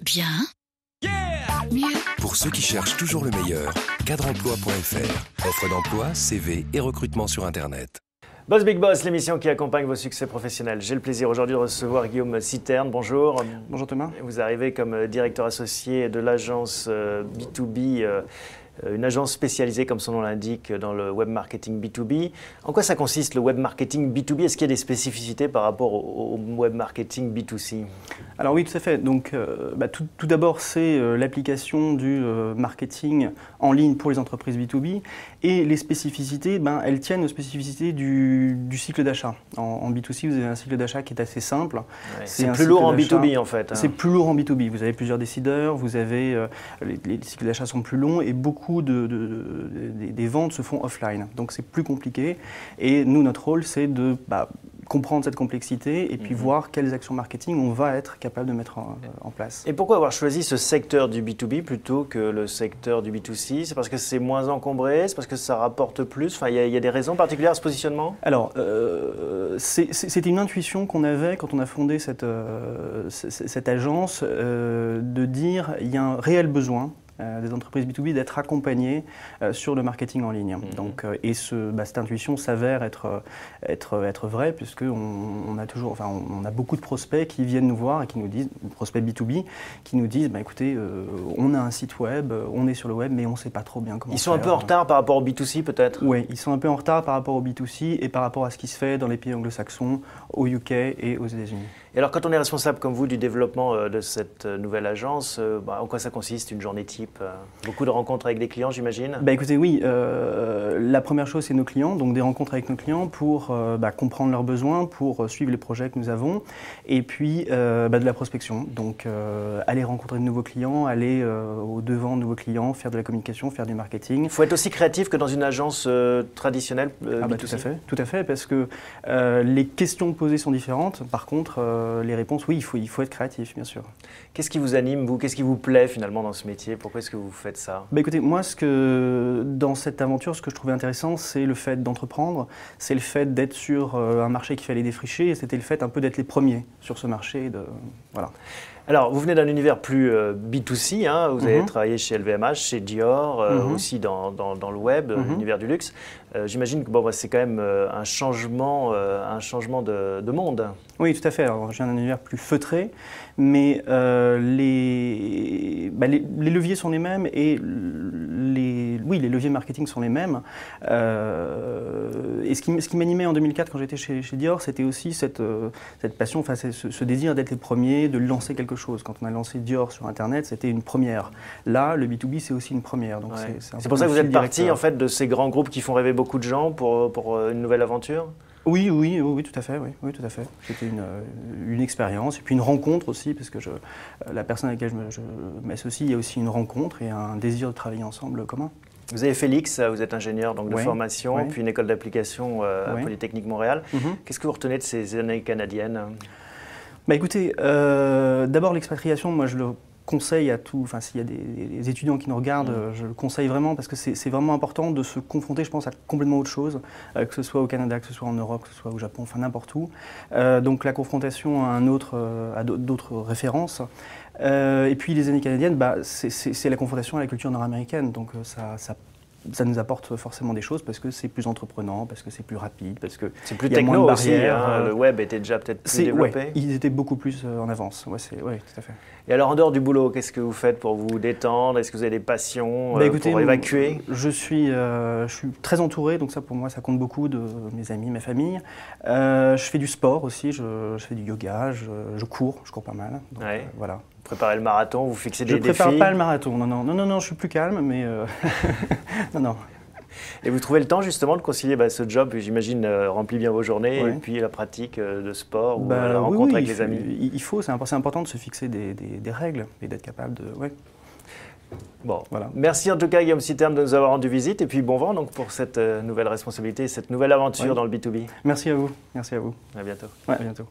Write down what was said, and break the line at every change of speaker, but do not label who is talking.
Bien. Mieux.
Pour ceux qui cherchent toujours le meilleur, cadreemploi.fr. Offre d'emploi, CV et recrutement sur Internet.
Boss Big Boss, l'émission qui accompagne vos succès professionnels. J'ai le plaisir aujourd'hui de recevoir Guillaume Citerne. Bonjour.
Bonjour Thomas.
Vous arrivez comme directeur associé de l'agence B2B, une agence spécialisée, comme son nom l'indique, dans le web marketing B2B. En quoi ça consiste le web marketing B2B? Est-ce qu'il y a des spécificités par rapport au web marketing B2C?
Alors oui, tout à fait. Donc, tout d'abord, c'est l'application du marketing en ligne pour les entreprises B2B. Et les spécificités, elles tiennent aux spécificités du cycle d'achat. En B2C, vous avez un cycle d'achat qui est assez simple.
Ouais, c'est plus lourd en B2B en fait.
C'est plus lourd en B2B. Vous avez plusieurs décideurs, vous avez, les cycles d'achat sont plus longs et beaucoup des ventes se font offline. Donc c'est plus compliqué. Et nous, notre rôle, c'est de comprendre cette complexité et puis voir quelles actions marketing on va être capable de mettre en place.
Et pourquoi avoir choisi ce secteur du B2B plutôt que le secteur du B2C? C'est parce que c'est moins encombré? C'est parce que ça rapporte plus? Enfin, il y a des raisons particulières à ce positionnement?
Alors, c'était une intuition qu'on avait quand on a fondé cette agence, de dire il y a un réel besoin des entreprises B2B d'être accompagnées sur le marketing en ligne. Donc, cette intuition s'avère être vraie puisqu'on a beaucoup de prospects qui viennent nous voir et qui nous disent, prospects B2B, qui nous disent écoutez, on a un site web, on est sur le web, mais on ne sait pas trop bien comment faire.
Ils sont un peu en retard par rapport au B2C peut-être?
Oui, ils sont un peu en retard par rapport au B2C et par rapport à ce qui se fait dans les pays anglo-saxons, au UK et aux États-Unis.
Et alors, quand on est responsable comme vous du développement de cette nouvelle agence, en quoi ça consiste une journée type? Beaucoup de rencontres avec des clients, j'imagine?
Écoutez, oui. La première chose, c'est nos clients, donc des rencontres avec nos clients pour comprendre leurs besoins, pour suivre les projets que nous avons, et puis de la prospection. Donc, aller rencontrer de nouveaux clients, aller au-devant de nouveaux clients, faire de la communication, faire du marketing.
Il faut être aussi créatif que dans une agence traditionnelle B2C?
Tout à fait, parce que les questions posées sont différentes. Par contre, les réponses, oui, il faut être créatif, bien sûr.
Qu'est-ce qui vous anime, vous? Qu'est-ce qui vous plaît finalement dans ce métier? Pourquoi est-ce que vous faites ça?
Écoutez, moi, dans cette aventure, ce que je trouvais intéressant, c'est le fait d'entreprendre, c'est le fait d'être sur un marché qu'il fallait défricher, et c'était le fait un peu d'être les premiers sur ce marché. Voilà.
Alors, vous venez d'un univers plus B2C, vous avez travaillé chez LVMH, chez Dior, aussi dans le web, l'univers du luxe. J'imagine que c'est quand même un changement de monde.
Oui, tout à fait. Alors, je viens d'un univers plus feutré, mais les leviers sont les mêmes et les leviers marketing sont les mêmes. Et ce qui m'animait en 2004 quand j'étais chez Dior, c'était aussi cette passion, ce désir d'être les premiers, de lancer quelque chose. Quand on a lancé Dior sur Internet, c'était une première. Là, le B2B, c'est aussi une première. Donc
c'est pour ça que vous êtes parti en fait, de ces grands groupes qui font rêver beaucoup de gens pour une nouvelle aventure? Oui,
tout à fait. Oui, tout à fait. C'était une expérience et puis une rencontre aussi, parce que la personne avec laquelle je m'associe, il y a aussi une rencontre et un désir de travailler ensemble commun.
Vous avez fait l'X, vous êtes ingénieur de formation, puis une école d'application à Polytechnique Montréal. Qu'est-ce que vous retenez de ces années canadiennes?
Écoutez, d'abord l'expatriation, moi je le conseille à tout, s'il y a des étudiants qui nous regardent, je le conseille vraiment parce que c'est vraiment important de se confronter, je pense, à complètement autre chose, que ce soit au Canada, que ce soit en Europe, que ce soit au Japon, n'importe où. Donc la confrontation à d'autres références. Et puis les années canadiennes, c'est la confrontation à la culture nord-américaine, donc ça nous apporte forcément des choses parce que c'est plus entreprenant, parce que c'est plus rapide, parce que
c'est plus techno aussi. Le web était déjà peut-être plus développé.
Ils étaient beaucoup plus en avance. Oui, tout à fait.
Et alors en dehors du boulot, qu'est-ce que vous faites pour vous détendre? Est-ce que vous avez des passions pour évacuer?
Je suis très entouré, donc ça pour moi ça compte beaucoup, de mes amis, ma famille. Je fais du sport aussi, je fais du yoga, je cours pas mal. Donc, voilà.
Vous préparez le marathon, vous fixez des défis?
Je ne prépare pas le marathon, non, je suis plus calme, mais non.
Et vous trouvez le temps justement de concilier ce job, j'imagine, remplit bien vos journées, et puis la pratique de sport ou la rencontre avec les amis?
C'est important de se fixer des règles et d'être capable de...
Bon, voilà. Merci en tout cas Guillaume Citerne de nous avoir rendu visite et puis bon vent donc pour cette nouvelle responsabilité, cette nouvelle aventure dans le B2B.
Merci à vous.
À bientôt.
À bientôt.